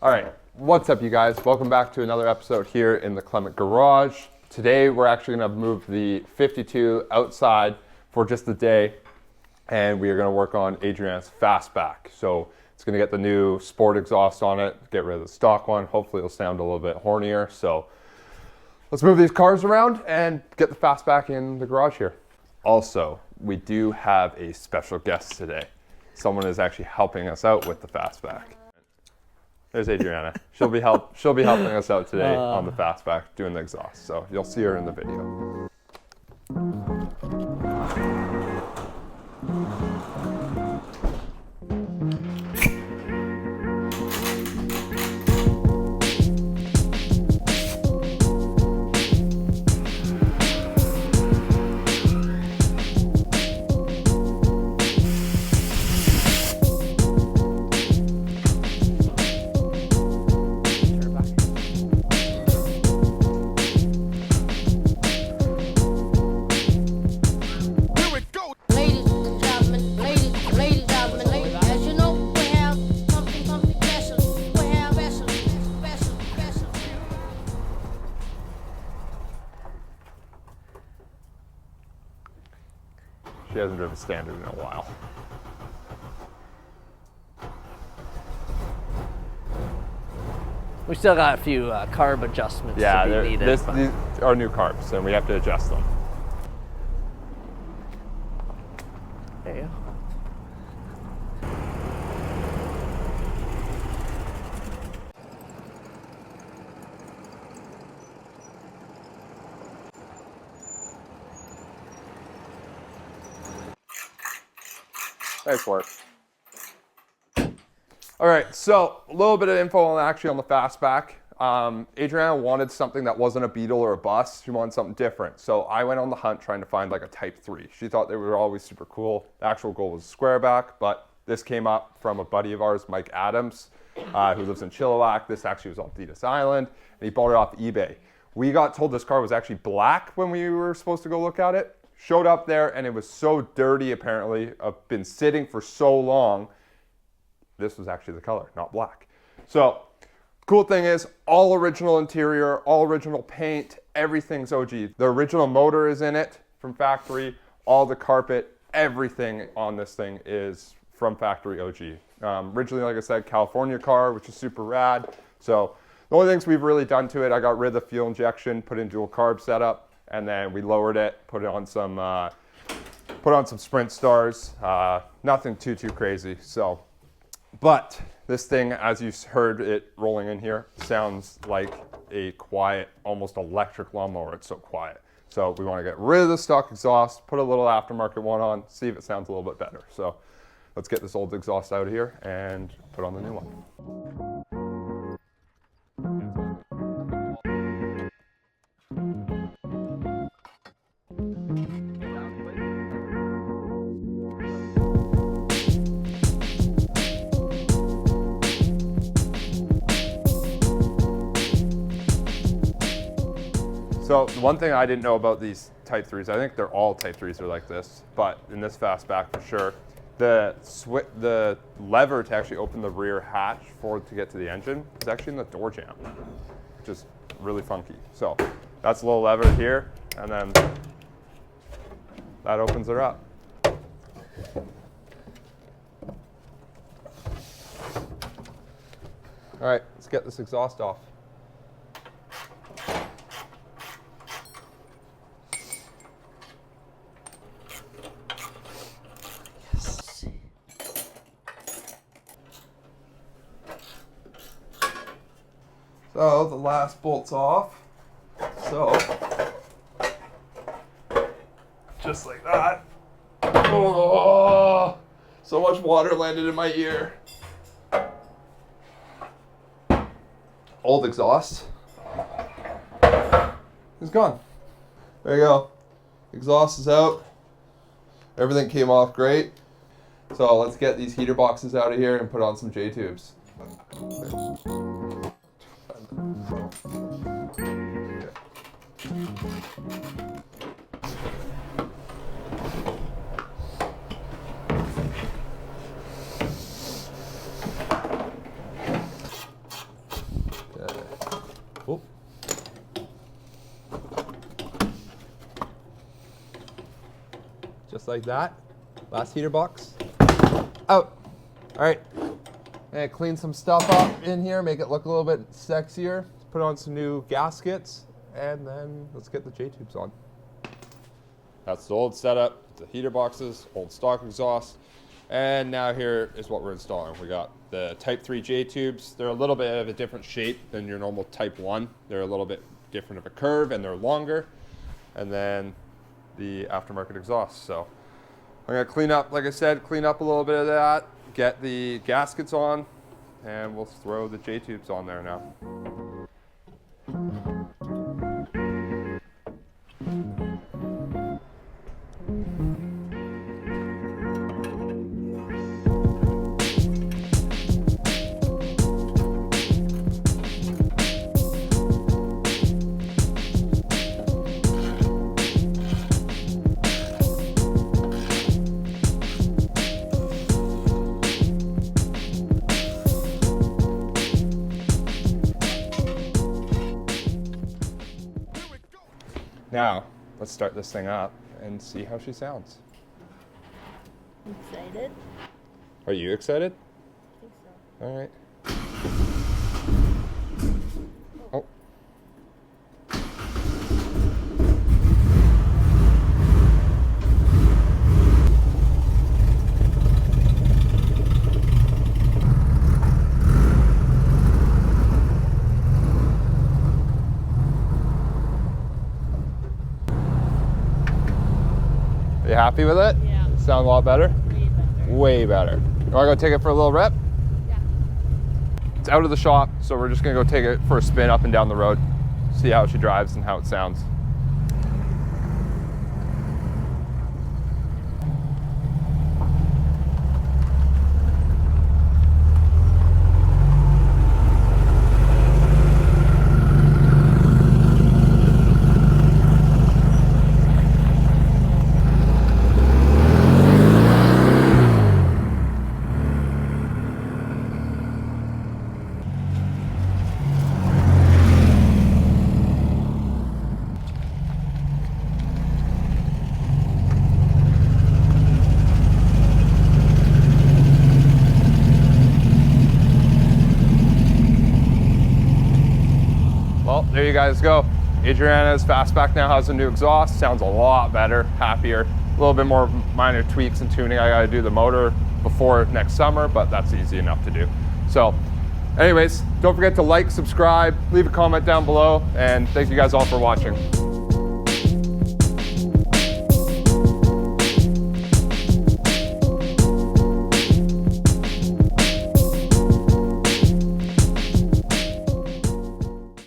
All right, what's up you guys? Welcome back to another episode here in the Clement Garage. Today we're actually gonna move the 52 outside for just the day, and we are gonna work on Adrianna's Fastback. So it's gonna get the new sport exhaust on it, get rid of the stock one. Hopefully it'll sound a little bit hornier. So let's move these cars around and get the Fastback in the garage here. Also, we do have a special guest today. Someone is actually helping us out with the Fastback. There's Adrianna. She'll be helping us out today on the Fastback doing the exhaust. So you'll see her in the video. She hasn't driven standard in a while. We still got a few carb adjustments to be needed. These are new carbs, and we have to adjust them. There you go. Nice work. All right, so a little bit of info on actually on the Fastback. Adrianna wanted something that wasn't a Beetle or a bus. She wanted something different. So I went on the hunt trying to find like a Type 3. She thought they were always super cool. The actual goal was a Squareback, but this came up from a buddy of ours, Mike Adams, who lives in Chilliwack. This actually was on Thetis Island, and he bought it off eBay. We got told this car was actually black when we were supposed to go look at it. Showed up there and it was so dirty apparently, been sitting for so long. This was actually the color, not black. So, cool thing is, all original interior, all original paint, everything's OG. The original motor is in it from factory, all the carpet, everything on this thing is from factory OG. Originally, like I said, California car, which is super rad. So, the only things we've really done to it, I got rid of the fuel injection, put in dual carb setup, and then we lowered it, put on some Sprint Stars. Nothing too crazy. So, but this thing, as you heard it rolling in here, sounds like a quiet, almost electric lawnmower. It's so quiet. So we want to get rid of the stock exhaust, put a little aftermarket one on, see if it sounds a little bit better. So let's get this old exhaust out of here and put on the new one. So the one thing I didn't know about these Type 3s, I think they're all Type 3s are like this, but in this Fastback for sure, the lever to actually open the rear hatch to get to the engine is actually in the door jamb, which is really funky. So that's a little lever here, and then that opens it up. All right, let's get this exhaust off. So the last bolt's off. So just like that. Oh, so much water landed in my ear. Old exhaust is gone. There you go. Exhaust is out. Everything came off great. So let's get these heater boxes out of here and put on some J-tubes. just like that. Last heater box. Out. All right. And clean some stuff up in here, make it look a little bit sexier. Put on some new gaskets, and then let's get the J-tubes on. That's the old setup, the heater boxes, old stock exhaust. And now here is what we're installing. We got the Type 3 J-tubes. They're a little bit of a different shape than your normal Type 1. They're a little bit different of a curve, and they're longer. And then the aftermarket exhaust. So I'm gonna clean up, like I said, clean up a little bit of that, get the gaskets on, and we'll throw the J-tubes on there now. Now, let's start this thing up and see how she sounds. Excited? Are you excited? I think so. All right. Oh. You happy with it? Yeah. Sound a lot better? Way better. Way better. You wanna go take it for a little rep? Yeah. It's out of the shop, so we're just gonna go take it for a spin up and down the road, see how she drives and how it sounds. Well, there you guys go. Adrianna's Fastback now has a new exhaust. Sounds a lot better, happier. A little bit more minor tweaks and tuning. I gotta do the motor before next summer, but that's easy enough to do. So anyways, don't forget to like, subscribe, leave a comment down below, and thank you guys all for watching.